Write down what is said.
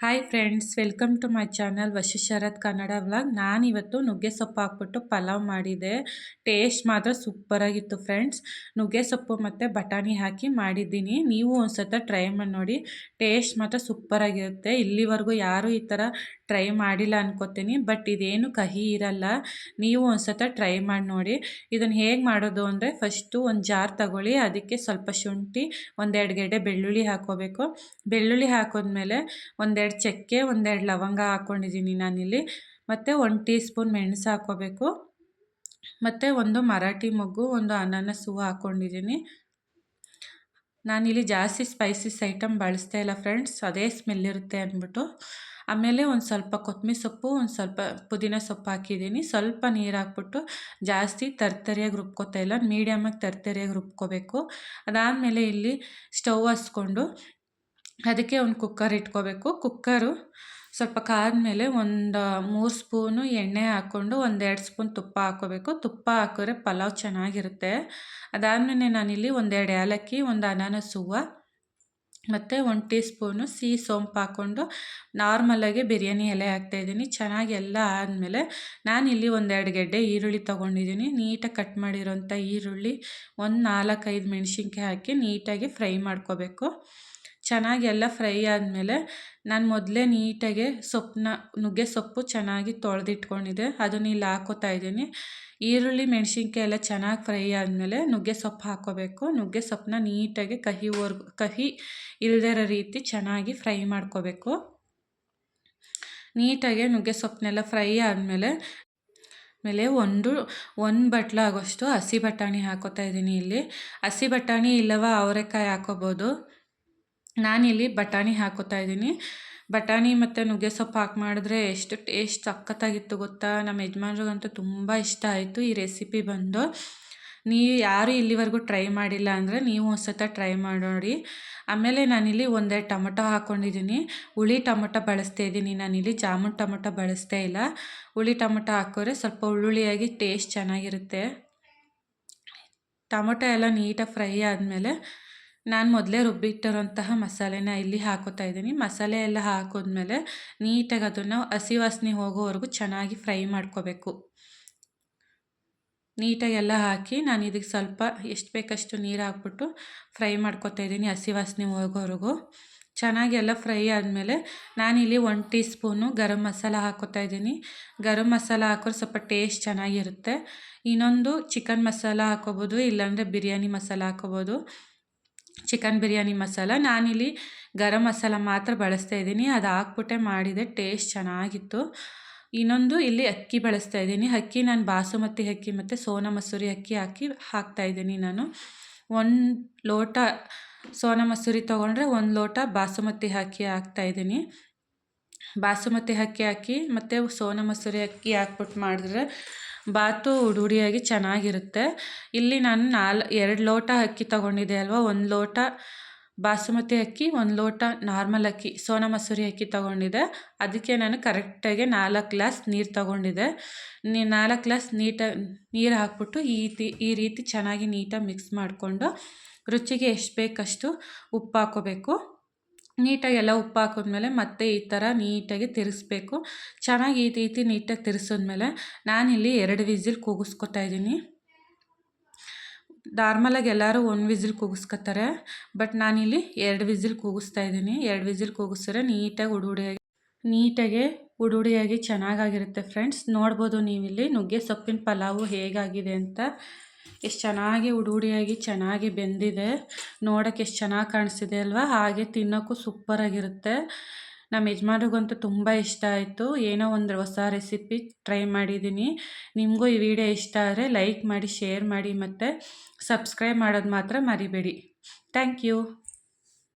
Hi friends, welcome to my channel Vashi Sharath Kannada vlog. ನಾನಿವತ್ತು ನುಗ್ಗೆ ಸೊಪ್ಪು ಹಾಕ್ಬಿಟ್ಟು ಪಲಾವ್ ಮಾಡಿದೆ. ಟೇಸ್ಟ್ ಮಾತ್ರ ಸೂಪರಾಗಿತ್ತು ಫ್ರೆಂಡ್ಸ್. ನುಗ್ಗೆ ಸೊಪ್ಪು ಮತ್ತು ಬಟಾಣಿ ಹಾಕಿ ಮಾಡಿದ್ದೀನಿ. ನೀವು ಒಂದ್ಸತ ಟ್ರೈ ಮಾಡಿ ನೋಡಿ, ಟೇಸ್ಟ್ ಮಾತ್ರ ಸೂಪರಾಗಿರುತ್ತೆ. ಇಲ್ಲಿವರೆಗೂ ಯಾರೂ ಈ ಥರ ಟ್ರೈ ಮಾಡಿಲ್ಲ ಅನ್ಕೋತೀನಿ, ಬಟ್ ಇದೇನು ಕಹಿ ಇರಲ್ಲ. ನೀವು ಒಂದ್ಸತ ಟ್ರೈ ಮಾಡಿ ನೋಡಿ. ಇದನ್ನು ಹೇಗೆ ಮಾಡೋದು ಅಂದರೆ, ಫಸ್ಟು ಒಂದು ಜಾರ್ ತಗೊಳ್ಳಿ, ಅದಕ್ಕೆ ಸ್ವಲ್ಪ ಶುಂಠಿ, ಒಂದೆರಡು ಗೆಡ್ಡೆ ಬೆಳ್ಳುಳ್ಳಿ ಹಾಕ್ಕೋಬೇಕು. ಬೆಳ್ಳುಳ್ಳಿ ಹಾಕೋದ್ಮೇಲೆ ಒಂದೆರಡು ಚಕ್ಕೆ, ಒಂದೆರಡು ಲವಂಗ ಹಾಕ್ಕೊಂಡಿದ್ದೀನಿ ನಾನಿಲ್ಲಿ. ಮತ್ತು 1 ಟೀ ಸ್ಪೂನ್ ಮೆಣಸು ಹಾಕ್ಕೋಬೇಕು. ಮತ್ತು ಒಂದು ಮರಾಠಿ ಮೊಗ್ಗು, ಒಂದು ಅನಾನಸ್ ಹೂವು ಹಾಕ್ಕೊಂಡಿದ್ದೀನಿ. ನಾನಿಲ್ಲಿ ಜಾಸ್ತಿ ಸ್ಪೈಸಸ್ ಐಟಮ್ ಬಳಸ್ತಾ ಇಲ್ಲ ಫ್ರೆಂಡ್ಸ್, ಅದೇ ಸ್ಮೆಲ್ ಇರುತ್ತೆ ಅಂದ್ಬಿಟ್ಟು. ಆಮೇಲೆ ಒಂದು ಸ್ವಲ್ಪ ಕೊತ್ತಂಬರಿ ಸೊಪ್ಪು, ಒಂದು ಸ್ವಲ್ಪ ಪುದೀನ ಸೊಪ್ಪು ಹಾಕಿದ್ದೀನಿ. ಸ್ವಲ್ಪ ನೀರು ಹಾಕ್ಬಿಟ್ಟು ಜಾಸ್ತಿ ತರ್ತರಿಯಾಗಿ ರುಬ್ಕೋತಾ ಇಲ್ಲ, ಮೀಡಿಯಮಾಗಿ ತರ್ತರಿಯಾಗಿ ರುಬ್ಕೋಬೇಕು. ಅದಾದಮೇಲೆ ಇಲ್ಲಿ ಸ್ಟವ್ ಹಚ್ಕೊಂಡು ಅದಕ್ಕೆ ಒಂದು ಕುಕ್ಕರ್ ಇಟ್ಕೋಬೇಕು. ಕುಕ್ಕರು ಸ್ವಲ್ಪ ಕಾದ್ಮೇಲೆ ಒಂದು 3 ಸ್ಪೂನು ಎಣ್ಣೆ ಹಾಕ್ಕೊಂಡು 1-2 ಸ್ಪೂನ್ ತುಪ್ಪ ಹಾಕ್ಕೋಬೇಕು. ತುಪ್ಪ ಹಾಕಿದ್ರೆ ಪಲಾವ್ ಚೆನ್ನಾಗಿರುತ್ತೆ. ಅದಾದಮೇಲೆ ನಾನಿಲ್ಲಿ 1-2 ಏಲಕ್ಕಿ, ಒಂದು ಅನಾನಸ್ ಹೂವು ಮತ್ತು 1 ಟೀ ಸ್ಪೂನು ಸಿಹಿ ಸೋಂಪು ಹಾಕ್ಕೊಂಡು ನಾರ್ಮಲಾಗಿ ಬಿರಿಯಾನಿ ಎಲೆ ಹಾಕ್ತಾಯಿದ್ದೀನಿ. ಚೆನ್ನಾಗಿ ಎಲ್ಲ ಆದಮೇಲೆ ನಾನಿಲ್ಲಿ 1-2 ಗೆಡ್ಡೆ ಈರುಳ್ಳಿ ತೊಗೊಂಡಿದ್ದೀನಿ. ನೀಟಾಗಿ ಕಟ್ ಮಾಡಿರೋಂಥ ಈರುಳ್ಳಿ, ಒಂದು 4-5 ಮೆಣಸಿನ್ಕಾಯಿ ಹಾಕಿ ನೀಟಾಗಿ ಫ್ರೈ ಮಾಡ್ಕೋಬೇಕು. ಚೆನ್ನಾಗಿ ಎಲ್ಲ ಫ್ರೈ ಆದಮೇಲೆ ನಾನು ಮೊದಲೇ ನೀಟಾಗಿ ನುಗ್ಗೆ ಸೊಪ್ಪು ಚೆನ್ನಾಗಿ ತೊಳೆದಿಟ್ಕೊಂಡಿದ್ದೆ, ಅದನ್ನು ಇಲ್ಲಿ ಹಾಕ್ಕೋತಾ ಇದ್ದೀನಿ. ಈರುಳ್ಳಿ ಮೆಣಸಿನ್ಕಾಯಿ ಎಲ್ಲ ಚೆನ್ನಾಗಿ ಫ್ರೈ ಆದಮೇಲೆ ನುಗ್ಗೆ ಸೊಪ್ಪು ಹಾಕ್ಕೋಬೇಕು. ನುಗ್ಗೆ ಸೊಪ್ಪನ್ನ ನೀಟಾಗಿ ಕಹಿ ಇಲ್ಲದೇ ಇರೋ ರೀತಿ ಚೆನ್ನಾಗಿ ಫ್ರೈ ಮಾಡ್ಕೋಬೇಕು. ನೀಟಾಗಿ ನುಗ್ಗೆ ಸೊಪ್ಪನ್ನೆಲ್ಲ ಫ್ರೈ ಆದಮೇಲೆ ಒಂದು ಬಟ್ಲು ಆಗೋಷ್ಟು ಹಸಿ ಬಟಾಣಿ ಹಾಕ್ಕೋತಾ ಇದ್ದೀನಿ. ಇಲ್ಲಿ ಹಸಿ ಬಟಾಣಿ ಇಲ್ಲವ ಅವರೆಕಾಯಿ ಹಾಕ್ಕೋಬೋದು. ನಾನಿಲ್ಲಿ ಬಟಾಣಿ ಹಾಕ್ಕೋತಾ ಇದ್ದೀನಿ. ಬಟಾಣಿ ಮತ್ತು ನುಗ್ಗೆ ಸೊಪ್ಪು ಹಾಕಿ ಮಾಡಿದ್ರೆ ಎಷ್ಟು ಟೇಸ್ಟ್ ಸಖತ್ತಾಗಿತ್ತು ಗೊತ್ತಾ. ನಮ್ಮ ಯಜಮಾನ್ರಿಗಂತೂ ತುಂಬ ಇಷ್ಟ ಆಯಿತು ಈ ರೆಸಿಪಿ ಬಂದು. ನೀವು ಯಾರು ಇಲ್ಲಿವರೆಗೂ ಟ್ರೈ ಮಾಡಿಲ್ಲ ಅಂದರೆ ನೀವು ಒಂದ್ಸತ ಟ್ರೈ ಮಾಡಿ ನೋಡಿ. ಆಮೇಲೆ ನಾನಿಲ್ಲಿ 1-2 ಟೊಮೊಟೊ ಹಾಕ್ಕೊಂಡಿದ್ದೀನಿ. ಹುಳಿ ಟೊಮೊಟೊ ಬಳಸ್ತಾ ಇದ್ದೀನಿ ನಾನಿಲ್ಲಿ, ಜಾಮೂನ್ ಟೊಮೊಟೊ ಬಳಸ್ತಾ ಇಲ್ಲ. ಹುಳಿ ಟೊಮೊಟೊ ಹಾಕಿದ್ರೆ ಸ್ವಲ್ಪ ಹುಳ್ಳಿಯಾಗಿ ಟೇಸ್ಟ್ ಚೆನ್ನಾಗಿರುತ್ತೆ. ಟೊಮೊಟೊ ಎಲ್ಲ ನೀಟಾಗಿ ಫ್ರೈ ಆದಮೇಲೆ ನಾನು ಮೊದಲೇ ರುಬ್ಬಿಟ್ಟಿರೋಂತಹ ಮಸಾಲೆನ ಇಲ್ಲಿ ಹಾಕೋತಾ ಇದ್ದೀನಿ. ಮಸಾಲೆ ಎಲ್ಲ ಹಾಕಿದ್ಮೇಲೆ ನೀಟಾಗಿ ಅದನ್ನು ಹಸಿ ವಾಸನೆ ಹೋಗೋವರೆಗೂ ಚೆನ್ನಾಗಿ ಫ್ರೈ ಮಾಡ್ಕೋಬೇಕು. ನೀಟಾಗಿ ಎಲ್ಲ ಹಾಕಿ ನಾನು ಇದಕ್ಕೆ ಸ್ವಲ್ಪ ಎಷ್ಟು ಬೇಕಷ್ಟು ನೀರು ಹಾಕ್ಬಿಟ್ಟು ಫ್ರೈ ಮಾಡ್ಕೋತಾ ಇದ್ದೀನಿ ಹಸಿ ವಾಸನೆ ಹೋಗೋವರೆಗೂ. ಚೆನ್ನಾಗಿ ಎಲ್ಲ ಫ್ರೈ ಆದಮೇಲೆ ನಾನಿಲ್ಲಿ 1 ಟೀ ಸ್ಪೂನು ಗರಂ ಮಸಾಲ ಹಾಕ್ಕೋತಾ ಇದ್ದೀನಿ. ಗರಂ ಮಸಾಲ ಹಾಕಿದ್ರೆ ಸ್ವಲ್ಪ ಟೇಸ್ಟ್ ಚೆನ್ನಾಗಿರುತ್ತೆ. ಇನ್ನೊಂದು ಚಿಕನ್ ಮಸಾಲ ಹಾಕ್ಕೋಬೋದು, ಇಲ್ಲಾಂದರೆ ಬಿರಿಯಾನಿ ಮಸಾಲ ಹಾಕ್ಕೋಬೋದು. ಚಿಕನ್ ಬಿರಿಯಾನಿ ಮಸಾಲ ನಾನಿಲ್ಲಿ ಗರಂ ಮಸಾಲ ಮಾತ್ರ ಬಳಸ್ತಾ ಇದ್ದೀನಿ. ಅದು ಹಾಕ್ಬಿಟ್ಟೆ ಮಾಡಿದೆ, ಟೇಸ್ಟ್ ಚೆನ್ನಾಗಿತ್ತು. ಇನ್ನೊಂದು ಇಲ್ಲಿ ಅಕ್ಕಿ ಬಳಸ್ತಾ ಇದ್ದೀನಿ. ಅಕ್ಕಿ ನಾನು ಬಾಸುಮತಿ ಅಕ್ಕಿ ಮತ್ತು ಸೋನಾ ಮಸೂರಿ ಅಕ್ಕಿ ಹಾಕ್ತಾಯಿದ್ದೀನಿ. ನಾನು 1 ಲೋಟ ಸೋನಾ ಮಸೂರಿ ತೊಗೊಂಡ್ರೆ 1 ಲೋಟ ಬಾಸುಮತಿ ಅಕ್ಕಿ ಹಾಕ್ತಾಯಿದ್ದೀನಿ. ಬಾಸುಮತಿ ಅಕ್ಕಿ ಹಾಕಿ ಮತ್ತು ಸೋನಾ ಮಸೂರಿ ಅಕ್ಕಿ ಹಾಕ್ಬಿಟ್ಟು ಮಾಡಿದ್ರೆ ಬಾತು ಹುಡಿಯಾಗಿ ಚೆನ್ನಾಗಿರುತ್ತೆ. ಇಲ್ಲಿ ನಾನು 2 ಲೋಟ ಅಕ್ಕಿ ತೊಗೊಂಡಿದ್ದೆ ಅಲ್ವಾ, 1 ಲೋಟ ಬಾಸುಮತಿ ಅಕ್ಕಿ, 1 ಲೋಟ ನಾರ್ಮಲ್ ಅಕ್ಕಿ ಸೋನಾ ಮಸೂರಿ ಅಕ್ಕಿ ತೊಗೊಂಡಿದ್ದೆ. ಅದಕ್ಕೆ ನಾನು ಕರೆಕ್ಟಾಗಿ 4 ಗ್ಲಾಸ್ ನೀರು ತೊಗೊಂಡಿದ್ದೆ. 4 ಗ್ಲಾಸ್ ನೀರು ಹಾಕ್ಬಿಟ್ಟು ಈ ರೀತಿ ಚೆನ್ನಾಗಿ ನೀಟಾಗಿ ಮಿಕ್ಸ್ ಮಾಡಿಕೊಂಡು ರುಚಿಗೆ ಎಷ್ಟು ಬೇಕಷ್ಟು ಉಪ್ಪು ಹಾಕ್ಕೋಬೇಕು. ನೀಟಾಗಿ ಎಲ್ಲ ಉಪ್ಪು ಹಾಕಿದ್ಮೇಲೆ ಮತ್ತೆ ಈ ಥರ ನೀಟಾಗಿ ತಿರ್ಗಿಸ್ಬೇಕು. ಚೆನ್ನಾಗಿ ಈ ರೀತಿ ನೀಟಾಗಿ ತಿರ್ಸಿದ್ಮೇಲೆ ನಾನಿಲ್ಲಿ 2 ವಿಸಿಲ್ ಕೂಗಿಸ್ಕೊತಾ ಇದ್ದೀನಿ. ನಾರ್ಮಲಾಗಿ ಎಲ್ಲರೂ 1 ವಿಸಿಲ್ ಕೂಗಿಸ್ಕೊತಾರೆ, ಬಟ್ ನಾನಿಲ್ಲಿ 2 ವಿಸಿಲ್ ಕೂಗಿಸ್ತಾ ಇದ್ದೀನಿ. 2 ವಿಸಿಲ್ ಕೂಗಿಸಿದ್ರೆ ನೀಟಾಗಿ ಉಡುಡಿಯಾಗಿ ಚೆನ್ನಾಗಾಗಿರುತ್ತೆ ಫ್ರೆಂಡ್ಸ್. ನೋಡ್ಬೋದು ನೀವಿಲ್ಲಿ ನುಗ್ಗೆ ಸೊಪ್ಪಿನ ಪಲಾವು ಹೇಗಾಗಿದೆ ಅಂತ. ಎಷ್ಟು ಚೆನ್ನಾಗಿ ಉಡುಡಿಯಾಗಿ ಚೆನ್ನಾಗಿ ಬೆಂದಿದೆ, ನೋಡೋಕ್ಕೆ ಎಷ್ಟು ಚೆನ್ನಾಗಿ ಕಾಣಿಸ್ತಿದೆ ಅಲ್ವಾ. ಹಾಗೆ ತಿನ್ನೋಕ್ಕೂ ಸೂಪರಾಗಿರುತ್ತೆ. ನಮ್ಮ ಯಜಮಾನ್ರಿಗಂತೂ ತುಂಬ ಇಷ್ಟ ಆಯಿತು. ಏನೋ ಒಂದು ಹೊಸ ರೆಸಿಪಿ ಟ್ರೈ ಮಾಡಿದ್ದೀನಿ. ನಿಮಗೂ ಈ ವಿಡಿಯೋ ಇಷ್ಟ ಆದರೆ ಲೈಕ್ ಮಾಡಿ, ಶೇರ್ ಮಾಡಿ ಮತ್ತು ಸಬ್ಸ್ಕ್ರೈಬ್ ಮಾಡೋದು ಮಾತ್ರ ಮರಿಬೇಡಿ. Thank you.